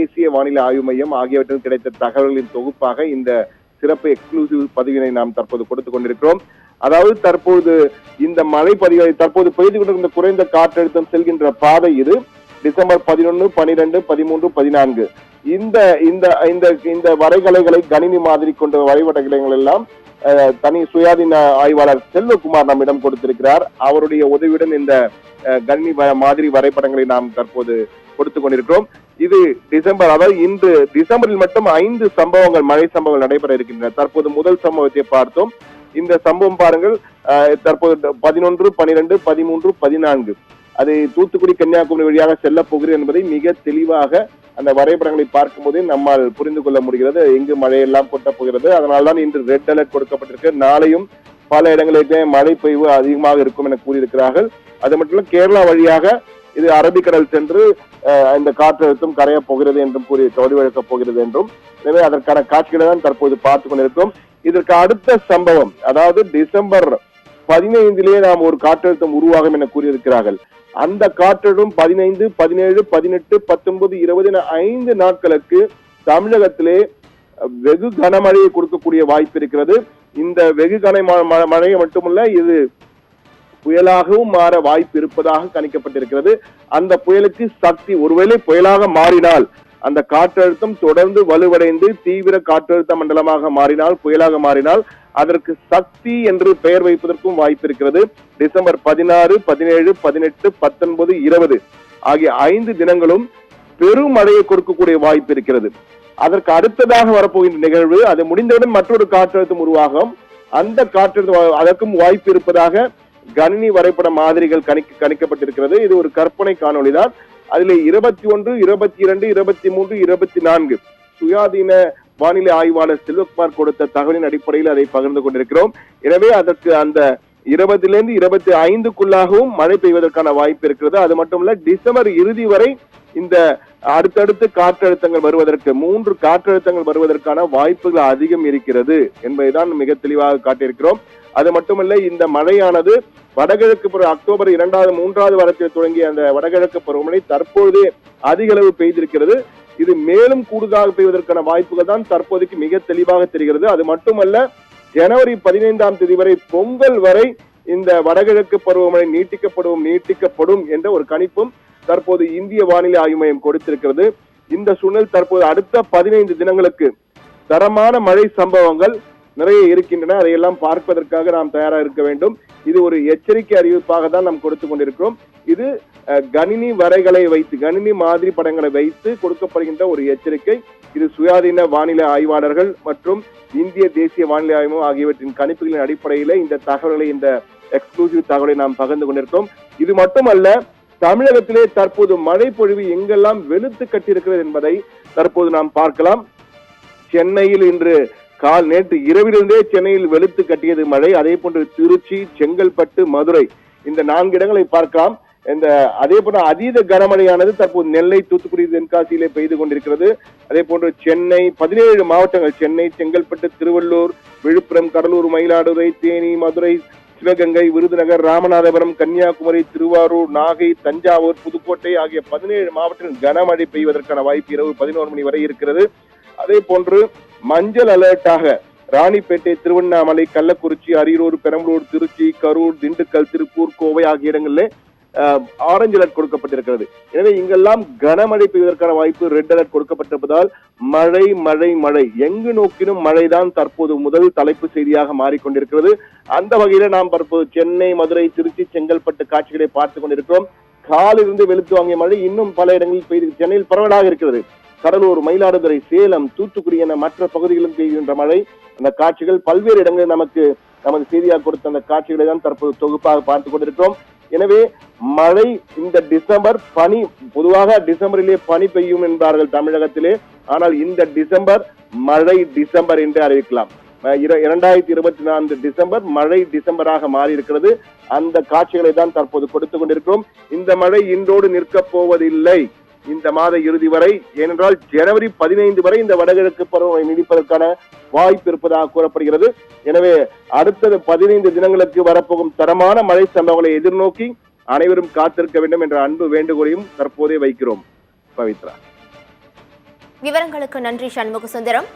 தேசிய வானிலை ஆய்வு மையம் ஆகியவற்றில் கிடைத்த தகவல்களின் தொகுப்பாக இந்த சிறப்பு எக்ஸ்க்ளூசிவ் பதிவினை நாம் தற்போது கொடுத்துக் கொண்டிருக்கிறோம். அதாவது தற்போது இந்த மழை பதிவை தற்போது பெய்து கொண்டிருந்த குறைந்த காற்றழுத்தம் செல்கின்ற பாதை இது டிசம்பர் 11, 12, 13, 14 இந்த இந்த இந்த இந்த வரைகலைகளை கணினி மாதிரி கொண்ட வரைபடங்கள் எல்லாம் தனி சுயாதீன ஆய்வாளர் செல்வகுமார் நம்மிடம் கொடுத்திருக்கிறார். அவருடைய உதவியுடன் இந்த கணினி மாதிரி வரைபடங்களை நாம் தற்போது கொடுத்துக் கொண்டிருக்கிறோம். இது டிசம்பர், அதாவது இன்று டிசம்பரில் மட்டும் 5 சம்பவங்கள், மழை சம்பவங்கள் நடைபெற இருக்கின்றன. தற்போது முதல் சம்பவத்தை பார்த்தோம். இந்த சம்பவம் பாருங்கள், தற்போது 11, 12, 13, 14 அது தூத்துக்குடி கன்னியாகுமரி வழியாக செல்ல போகிறது என்பதை மிக தெளிவாக அந்த வரைபடங்களை பார்க்கும் போதே நம்மால் புரிந்து கொள்ள முடிகிறது எங்கு மழையெல்லாம் கொட்ட போகிறது. அதனால்தான் இன்று ரெட் அலர்ட் கொடுக்கப்பட்டிருக்கு. நாளையும் பல இடங்களிலே மழை பெய்வு அதிகமாக இருக்கும் என கூறியிருக்கிறார்கள். அது மட்டும் கேரளா வழியாக இது அரபிக்கடல் சென்று இந்த காற்றழுத்தம் கரைய போகிறது என்றும் கூறி வழிவழக்கப் போகிறது என்றும், எனவே அதற்கான காட்சிகளை தான் தற்போது பார்த்துக் கொண்டிருக்கிறோம். இதற்கு அடுத்த சம்பவம், அதாவது டிசம்பர் 15 நாம் ஒரு காற்றழுத்தம் உருவாகும் என கூறியிருக்கிறார்கள். அந்த காற்றழுத்தம் 15, 17, 18, 19, 20 என 5 நாட்களுக்கு தமிழகத்திலே வெகு கனமழையை கொடுக்கக்கூடிய வாய்ப்பு இருக்கிறது. இந்த வெகு கன மழையை மட்டுமல்ல, இது புயலாகவும் மாற வாய்ப்பு இருப்பதாக கணிக்கப்பட்டிருக்கிறது. அந்த புயலுக்கு சக்தி, ஒருவேளை புயலாக மாறினால் அந்த காற்றழுத்தம் தொடர்ந்து வலுவடைந்து தீவிர காற்றழுத்த மண்டலமாக மாறினால், புயலாக மாறினால் அதற்கு சக்தி என்று பெயர் வைப்பதற்கும் வாய்ப்பு இருக்கிறது. டிசம்பர் 16, 17, 18, 19, 20 ஆகிய 5 தினங்களும் பெரும் மழையை கொடுக்கக்கூடிய வாய்ப்பு இருக்கிறது. அதற்கு அடுத்ததாக வரப்போகின்ற நிகழ்வு, அது முடிந்தவுடன் மற்றொரு காற்றழுத்தம் உருவாகும். அந்த காற்றழுத்தம் அதற்கும் வாய்ப்பு இருப்பதாக கணினி வரைபட மாதிரிகள் கணிக்கப்பட்டிருக்கிறது. இது ஒரு கற்பனை காணொளி தான். அதில் 21, 22, 23, 24 சுயாதீன வானிலை ஆய்வாளர் செல்வகுமார் கொடுத்த தகவலின் அடிப்படையில் அதை பகிர்ந்து கொண்டிருக்கிறோம். எனவே அதற்கு அந்த 20 to 25க்குள்ளாகவும் மழை பெய்வதற்கான வாய்ப்பு இருக்கிறது. அது மட்டுமல்ல, டிசம்பர் இறுதி வரை இந்த அடுத்தடுத்து காற்றழுத்தங்கள் வருவதற்கு 3 காற்றழுத்தங்கள் வருவதற்கான வாய்ப்புகள் அதிகம் இருக்கிறது என்பதைதான் மிக தெளிவாக காட்டியிருக்கிறோம். அது மட்டுமல்ல, இந்த மழையானது வடகிழக்கு அக்டோபர் 2வது 3வது வாரத்தில் தொடங்கிய அந்த வடகிழக்கு பருவமழை தற்பொழுதே அதிக அளவு பெய்திருக்கிறது. இது மேலும் கூடுதலாக பெய்வதற்கான வாய்ப்புகள் தான் தற்போதைக்கு மிக தெளிவாக தெரிகிறது. அது மட்டுமல்ல, ஜனவரி 15ஆம் தேதி வரை, பொங்கல் வரை இந்த வடகிழக்கு பருவமழை நீட்டிக்கப்படும் என்ற ஒரு கணிப்பும் தற்போது இந்திய வானிலை ஆய்வு மையம் கொடுத்திருக்கிறது. இந்த சூழல் தற்போது அடுத்த 15 தினங்களுக்கு தரமான மழை சம்பவங்கள் நிறைய இருக்கின்றன. அதையெல்லாம் பார்ப்பதற்காக நாம் தயாராக இருக்க வேண்டும். இது ஒரு எச்சரிக்கை அறிவிப்பாக தான் நாம் கொடுத்து கொண்டிருக்கிறோம். இது கணினி வரைகளை வைத்து, கணினி மாதிரி படங்களை வைத்து கொடுக்கப்படுகின்ற ஒரு எச்சரிக்கை. இது சுயாதீன வானிலை ஆய்வாளர்கள் மற்றும் இந்திய தேசிய வானிலை ஆய்வு ஆகியவற்றின் கணிப்புகளின் அடிப்படையில் இந்த தகவல்களை, இந்த எக்ஸ்க்ளூசிவ் தகவலை நாம் பகிர்ந்து கொண்டிருக்கிறோம். இது மட்டுமல்ல, தமிழகத்திலே தற்போது மழை பொழிவு எங்கெல்லாம் வெளுத்து கட்டியிருக்கிறது என்பதை தற்போது நாம் பார்க்கலாம். சென்னையில் இன்று நேற்று இரவிலிருந்தே சென்னையில் வெளுத்து கட்டியது மழை. அதே போன்று திருச்சி, செங்கல்பட்டு, மதுரை இந்த 4 இடங்களை பார்க்கலாம். அதே போன்ற அதீத கனமழையானது தற்போது நெல்லை, தூத்துக்குடி, தென்காசியிலே பெய்து கொண்டிருக்கிறது. அதே போன்று சென்னை 17 மாவட்டங்கள், சென்னை, செங்கல்பட்டு, திருவள்ளூர், விழுப்புரம், கடலூர், மயிலாடுதுறை, தேனி, மதுரை, சிவகங்கை, விருதுநகர், ராமநாதபுரம், கன்னியாகுமரி, திருவாரூர், நாகை, தஞ்சாவூர், புதுக்கோட்டை ஆகிய 17 மாவட்டங்கள் கனமழை பெய்வதற்கான வாய்ப்பு இரவு 11 மணி வரை இருக்கிறது. அதே போன்று மஞ்சள் அலர்ட்டாக ராணிப்பேட்டை, திருவண்ணாமலை, கள்ளக்குறிச்சி, அரியலூர், பெரம்பலூர், திருச்சி, கரூர், திண்டுக்கல், திருப்பூர், கோவை ஆகிய இடங்களிலே ஆரஞ்சு அலர்ட் கொடுக்கப்பட்டிருக்கிறது. எனவே இங்கெல்லாம் கனமழை பெய்வதற்கான வாய்ப்பு ரெட் அலர்ட் கொடுக்கப்பட்டிருப்பதால் மழை மழை மழை, எங்கு நோக்கினும் மழைதான் தற்போது முதல் தலைப்பு செய்தியாக மாறிக்கொண்டிருக்கிறது. அந்த வகையில நாம் தற்போது சென்னை, மதுரை, திருச்சி, செங்கல்பட்டு காட்சிகளை பார்த்துக் கொண்டிருக்கிறோம். காலிலிருந்து வெளுத்து வாங்கிய மழை இன்னும் பல இடங்களில் பெய்து சென்னையில் பரவலாக இருக்கிறது. கடலூர், மயிலாடுதுறை, சேலம், தூத்துக்குடி என மற்ற பகுதிகளிலும் பெய்கின்ற மழை, அந்த காட்சிகள் பல்வேறு இடங்களில் நமது செய்தியாக கொடுத்த அந்த காட்சிகளை தான் தற்போது தொகுப்பாக பார்த்துக் கொண்டிருக்கிறோம். எனவே மழை இந்த டிசம்பர், பனி, பொதுவாக டிசம்பரிலே பனி பெய்யும் என்பார்கள் தமிழகத்திலே. ஆனால் இந்த டிசம்பர் மழை டிசம்பர் என்று அறிவிக்கலாம். 2024 டிசம்பர் மழை டிசம்பராக மாறி இருக்கிறது. அந்த காட்சிகளை தான் தற்போது கொடுத்துக் கொண்டிருக்கிறோம். இந்த மழை இன்றோடு நிற்கப் போவதில்லை இந்த மாத இறுதி வரை. ஏனென்றால் ஜனவரி 15 வரை இந்த வடகிழக்கு பருவமழை நீடிப்பதற்கான வாய்ப்பு இருப்பதாக கூறப்படுகிறது. எனவே அடுத்த 15 தினங்களுக்கு வரப்போகும் தரமான மழை சம்பவங்களை எதிர்நோக்கி அனைவரும் காத்திருக்க வேண்டும் என்ற அன்பு வேண்டுகோளையும் தற்போதே வைக்கிறோம். பவித்ரா. விவரங்களுக்கு நன்றி சண்முக சுந்தரம்.